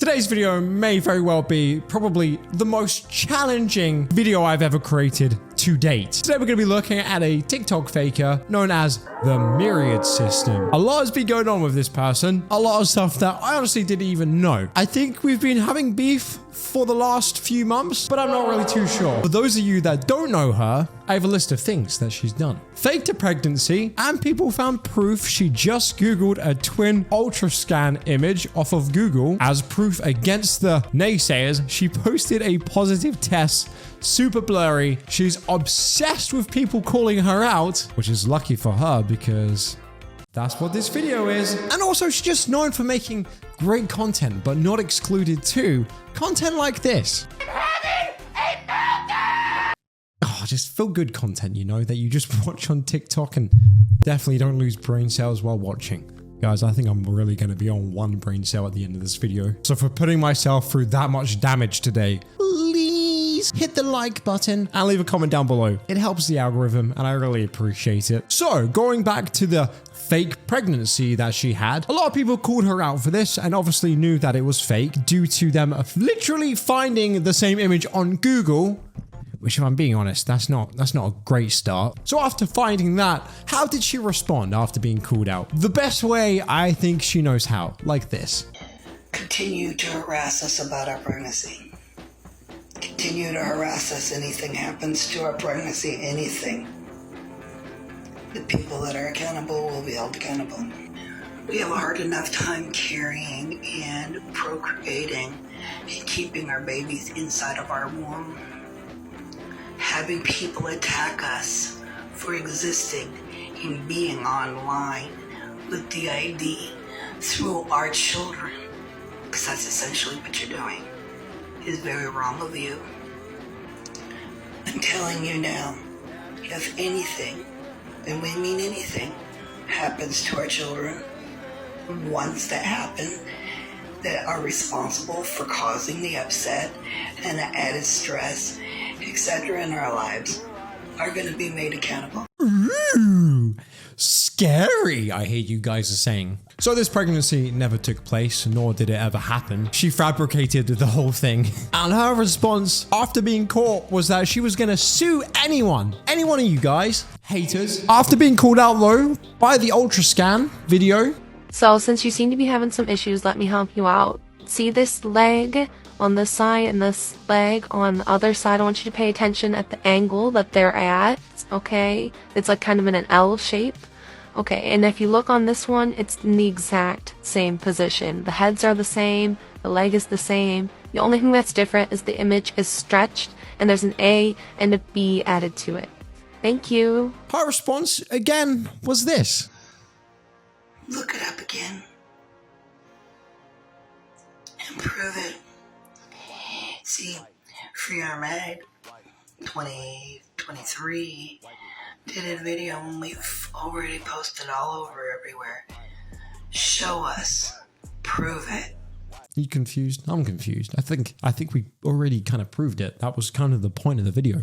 Today's video may very well be probably the most challenging video I've ever created to date. Today we're going to be looking at a TikTok faker known as the Myriad System. A lot has been going on with this person. A lot of stuff that I honestly didn't even know. I think we've been having beef for the last few months, but I'm not really too sure. For those of you that don't know her, I have a list of things that she's done. Faked a pregnancy, and people found proof she just Googled a twin ultrascan image off of Google as proof against the naysayers. She posted a positive test, super blurry. She's obsessed with people calling her out, which is lucky for her because that's what this video is. And also, she's just known for making great content, but not excluded to content like this. Oh, just feel good content, you know, that you just watch on TikTok and definitely don't lose brain cells while watching. Guys, I think I'm really going to be on one brain cell at the end of this video. So for putting myself through that much damage today, please hit the like button and leave a comment down below. It helps the algorithm and I really appreciate it. So going back to the fake pregnancy that she had, a lot of people called her out for this and obviously knew that it was fake due to them literally finding the same image on Google. Which, if I'm being honest, that's not a great start. So after finding that, how did she respond after being called out? The best way I think she knows how, like this. Continue to harass us about our pregnancy. Continue to harass us. Anything happens to our pregnancy, anything. The people that are accountable will be held accountable. We have a hard enough time carrying and procreating and keeping our babies inside of our womb. Having people attack us for existing and being online with DiD through our children, because that's essentially what you're doing, is very wrong of you. I'm telling you now, if anything, and we mean anything, happens to our children, ones that happen, that are responsible for causing the upset and the added stress, etc. in our lives, are going to be made accountable. Ooh, scary, I hear you guys are saying. So this pregnancy never took place, nor did it ever happen. She fabricated the whole thing. And her response after being caught was that she was going to sue anyone of you guys, haters. After being called out though, by the ultrascan video. So since you seem to be having some issues, let me help you out. See this leg on this side and this leg on the other side? I want you to pay attention at the angle that they're at, okay? It's like kind of in an L shape. Okay, and if you look on this one, it's in the exact same position. The heads are the same, the leg is the same. The only thing that's different is the image is stretched and there's an A and a B added to it. Thank you. Her response, again, was this. Look it up again and prove it. See, Free Our Mag 2023 did a video and we've already posted all over everywhere. Show us. Prove it. You confused? I'm confused. I think we already kind of proved it. That was kind of the point of the video.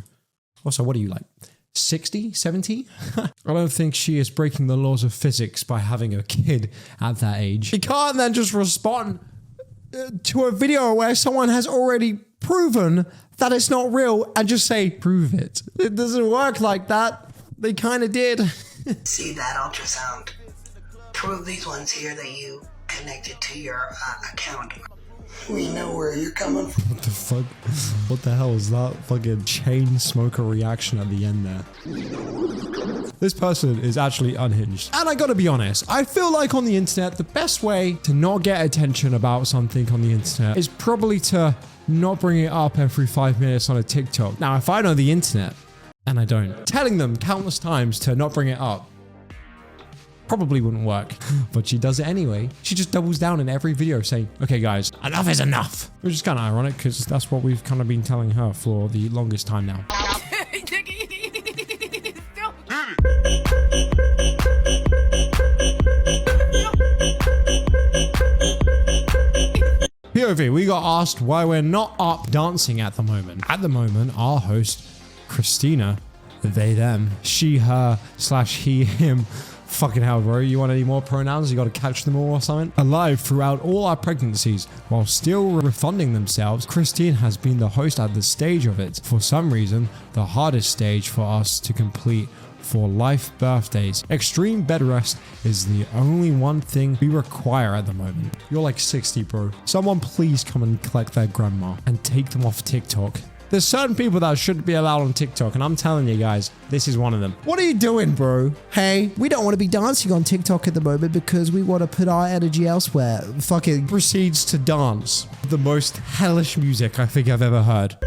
Also, what are you like? 60, 70? I don't think she is breaking the laws of physics by having a kid at that age. She can't then just respond to a video where someone has already proven that it's not real and just say, prove it. It doesn't work like that. They kind of did. See that ultrasound? Prove these ones here that you connected to your account. We know where you're coming from. What the fuck? What the hell is that fucking chain smoker reaction at the end there? This person is actually unhinged. And I gotta be honest, I feel like on the internet, the best way to not get attention about something on the internet is probably to not bring it up every 5 minutes on a TikTok. Now, if I know the internet, and I don't, telling them countless times to not bring it up probably wouldn't work, but she does it anyway. She just doubles down in every video saying, okay guys, enough is enough. Which is kind of ironic because that's what we've kind of been telling her for the longest time now. POV, we got asked why we're not up dancing at the moment. At the moment, our host, Christina, they, them, she, her, / he, him, Fucking hell, bro. You want any more pronouns? You got to catch them all or something? Alive throughout all our pregnancies while still refunding themselves, Christine has been the host at the stage of it. For some reason, the hardest stage for us to complete for life birthdays. Extreme bed rest is the only one thing we require at the moment. You're like 60, bro. Someone please come and collect their grandma and take them off TikTok. There's certain people that shouldn't be allowed on TikTok, and I'm telling you guys, this is one of them. What are you doing, bro? Hey, we don't want to be dancing on TikTok at the moment because we want to put our energy elsewhere. Fucking proceeds to dance. The most hellish music I think I've ever heard.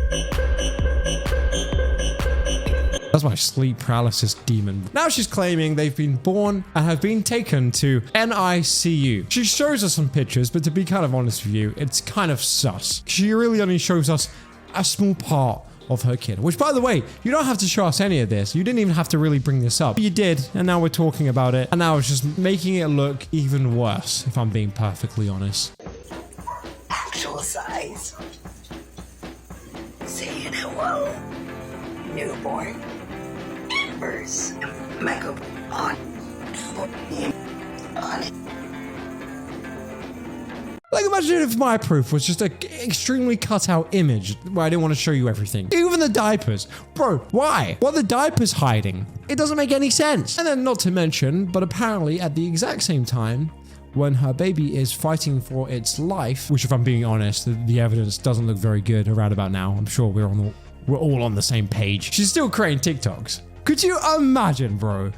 That's my sleep paralysis demon. Now she's claiming they've been born and have been taken to NICU. She shows us some pictures, but to be kind of honest with you, it's kind of sus. She really only shows us a small part of her kid, which, by the way, you don't have to show us any of this. You didn't even have to really bring this up. You did, and now we're talking about it, and now it's just making it look even worse, if I'm being perfectly honest. Actual size. Saying hello. Newborn. Embers. Mega on it. Like, imagine if my proof was just an extremely cut out image where I didn't want to show you everything. Even the diapers. Bro, why? What are the diapers hiding? It doesn't make any sense. And then not to mention, but apparently at the exact same time, when her baby is fighting for its life, which if I'm being honest, the evidence doesn't look very good around about now. I'm sure we're all on the same page. She's still creating TikToks. Could you imagine, bro?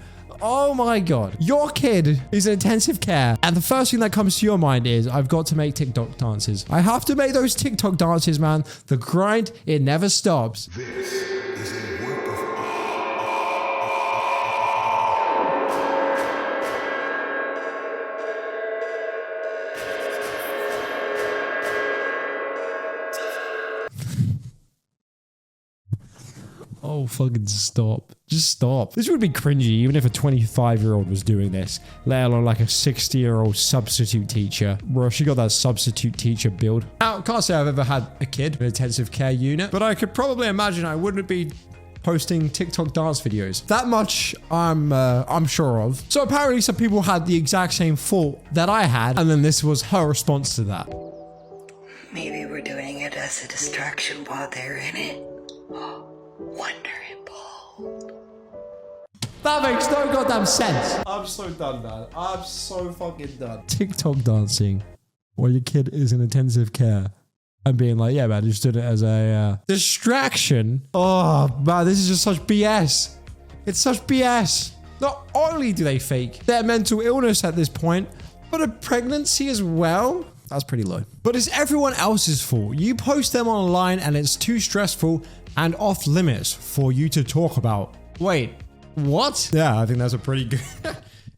Oh my God. Your kid is in intensive care. And the first thing that comes to your mind is, I've got to make TikTok dances. I have to make those TikTok dances, man. The grind, it never stops. This is a work of Oh, fucking stop. Just stop. This would be cringy even if a 25-year-old was doing this, let alone like a 60-year-old substitute teacher. Bro, she got that substitute teacher build. Now, can't say I've ever had a kid in an intensive care unit, but I could probably imagine I wouldn't be posting TikTok dance videos. That much I'm sure of. So apparently some people had the exact same fault that I had, and then this was her response to that. Maybe we're doing it as a distraction while they're in it. Wonderful. That makes no goddamn sense. I'm so done, man. I'm so fucking done. TikTok dancing while your kid is in intensive care and being like, yeah, man, just did it as a distraction. Oh, man, this is just such BS. It's such BS. Not only do they fake their mental illness at this point, but a pregnancy as well. That's pretty low. But it's everyone else's fault. You post them online and it's too stressful and off limits for you to talk about. Wait, what? Yeah, I think that's a pretty good...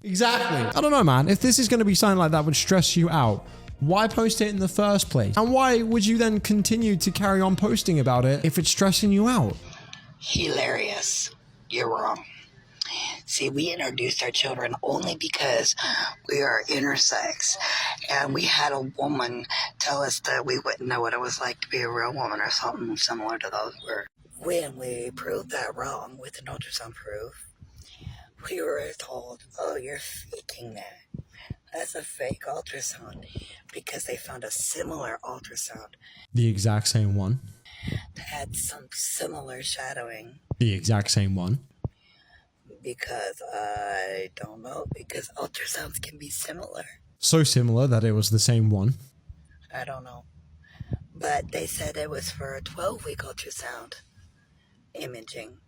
Exactly. I don't know, man. If this is going to be something like that would stress you out, why post it in the first place? And why would you then continue to carry on posting about it if it's stressing you out? Hilarious. You're wrong. See, we introduced our children only because we are intersex, and we had a woman tell us that we wouldn't know what it was like to be a real woman or something similar to those words. When we proved that wrong with an ultrasound proof, we were told, oh, you're faking that. That's a fake ultrasound, because they found a similar ultrasound. The exact same one. That had some similar shadowing. The exact same one. Because I don't know, because ultrasounds can be similar. So similar that it was the same one. I don't know. But they said it was for a 12-week ultrasound imaging.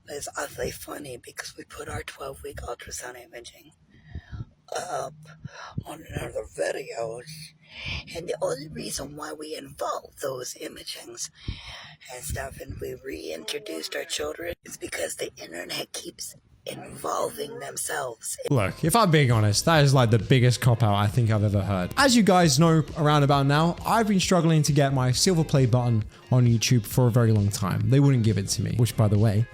But it's awfully funny because we put our 12-week ultrasound imaging up on another videos. And the only reason why we involved those imagings and stuff and we reintroduced our children is because the internet keeps involving themselves. Look, if I'm being honest, that is like the biggest cop-out I think I've ever heard. As you guys know around about now, I've been struggling to get my silver play button on YouTube for a very long time. They wouldn't give it to me, which by the way...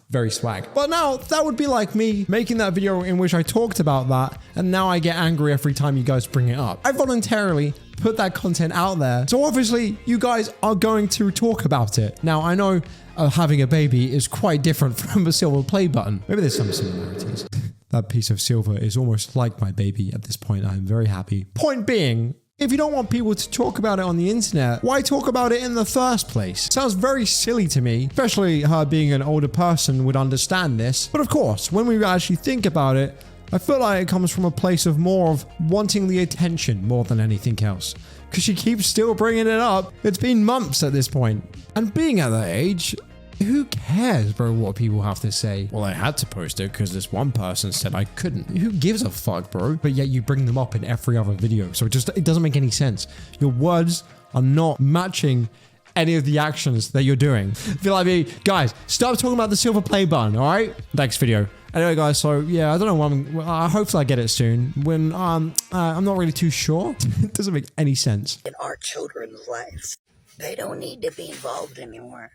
Very swag. But now that would be like me making that video in which I talked about that, and now I get angry every time you guys bring it up. I voluntarily put that content out there. So obviously you guys are going to talk about it. Now I know having a baby is quite different from a silver play button. Maybe there's some similarities. That piece of silver is almost like my baby at this point. I'm very happy. Point being, if you don't want people to talk about it on the internet, why talk about it in the first place? Sounds very silly to me, especially her being an older person would understand this. But of course, when we actually think about it, I feel like it comes from a place of more of wanting the attention more than anything else. Because she keeps still bringing it up. It's been months at this point. And being at that age, who cares, bro, what people have to say? Well, I had to post it because this one person said I couldn't. Who gives a fuck, bro? But yet you bring them up in every other video. So it doesn't make any sense. Your words are not matching any of the actions that you're doing. Feel like me, guys, stop talking about the silver play button, all right? Next video. Anyway, guys, so yeah, I don't know when hopefully I get it soon. When I'm not really too sure. It doesn't make any sense. In our children's lives, they don't need to be involved anymore.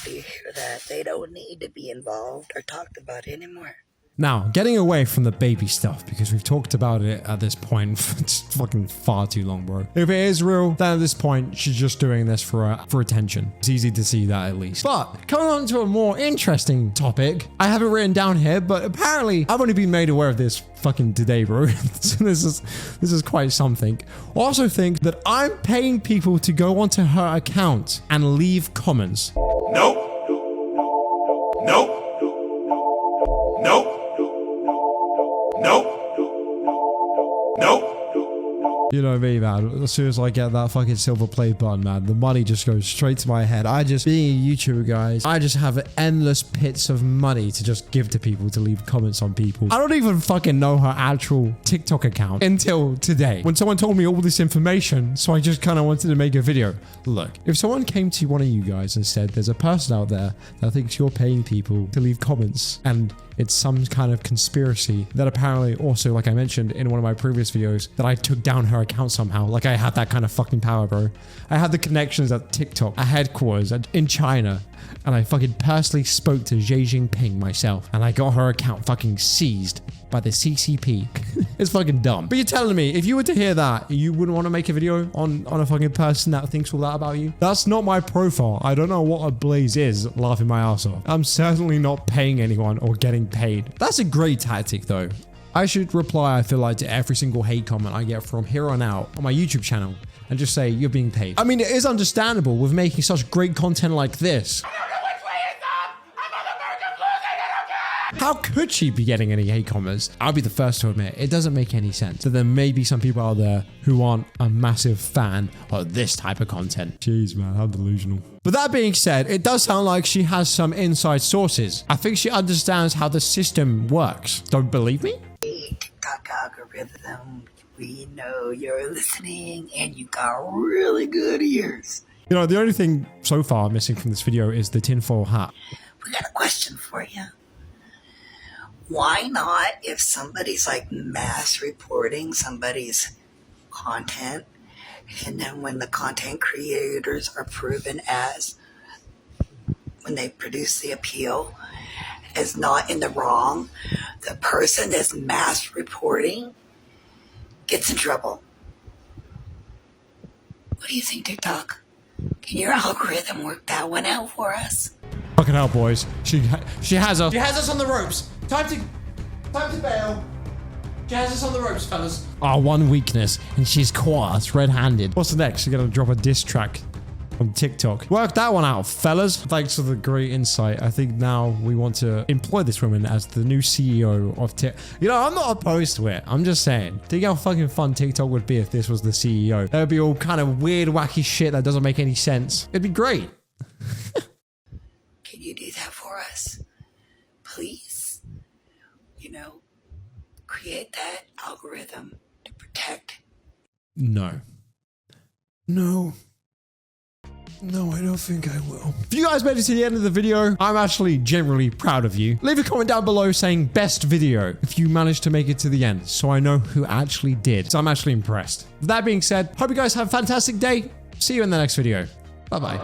Do you hear that? They don't need to be involved or talked about anymore. Now, getting away from the baby stuff, because we've talked about it at this point for fucking far too long, bro. If it is real, then at this point, she's just doing this for attention. It's easy to see that at least. But coming on to a more interesting topic, I have it written down here, but apparently I've only been made aware of this fucking today, bro. So this is quite something. I also think that I'm paying people to go onto her account and leave comments. Nope. Nope. Nope. Nope. Nope. You know me, man. As soon as I get that fucking silver play button, man, the money just goes straight to my head. Being a YouTuber, guys, I just have endless pits of money to just give to people, to leave comments on people. I don't even fucking know her actual TikTok account until today, when someone told me all this information, so I just kind of wanted to make a video. Look, if someone came to one of you guys and said, there's a person out there that thinks you're paying people to leave comments, and it's some kind of conspiracy that apparently also, like I mentioned in one of my previous videos, that I took down her account somehow. Like I had that kind of fucking power, bro. I had the connections at TikTok, at headquarters in China, and I fucking personally spoke to Xi Jinping myself, and I got her account fucking seized by the CCP. It's fucking dumb. But you're telling me, if you were to hear that, you wouldn't want to make a video on a fucking person that thinks all that about you? That's not my profile. I don't know what a blaze is, laughing my ass off. I'm certainly not paying anyone or getting paid. That's a great tactic though. I should reply, I feel like, to every single hate comment I get from here on out on my YouTube channel and just say, you're being paid. I mean, it is understandable with making such great content like this. How could she be getting any hate comments? I'll be the first to admit, it doesn't make any sense. So there may be some people out there who aren't a massive fan of this type of content. Jeez, man, how delusional. But that being said, it does sound like she has some inside sources. I think she understands how the system works. Don't believe me? TikTok algorithm, we know you're listening and you got really good ears. You know, the only thing so far missing from this video is the tinfoil hat. We got a question for you. Why not, if somebody's like mass reporting somebody's content, and then when the content creators are proven as, when they produce the appeal, as not in the wrong, the person that's mass reporting gets in trouble. What do you think, TikTok? Can your algorithm work that one out for us? Fucking hell, boys. She has us on the ropes. Time to bail. She has us on the ropes, fellas. Our one weakness, and she's caught us red-handed. What's the next? You're gonna drop a diss track on TikTok. Work that one out, fellas. Thanks for the great insight. I think now we want to employ this woman as the new CEO of TikTok. You know, I'm not opposed to it. I'm just saying. Think how fucking fun TikTok would be if this was the CEO. There would be all kind of weird, wacky shit that doesn't make any sense. It'd be great. Can you do that for us? Please? You know, create that algorithm to protect. No. No, I don't think I will. If you guys made it to the end of the video, I'm actually generally proud of you. Leave a comment down below saying best video if you managed to make it to the end, so I know who actually did. So I'm actually impressed. With that being said, hope you guys have a fantastic day. See you in the next video. Bye-bye.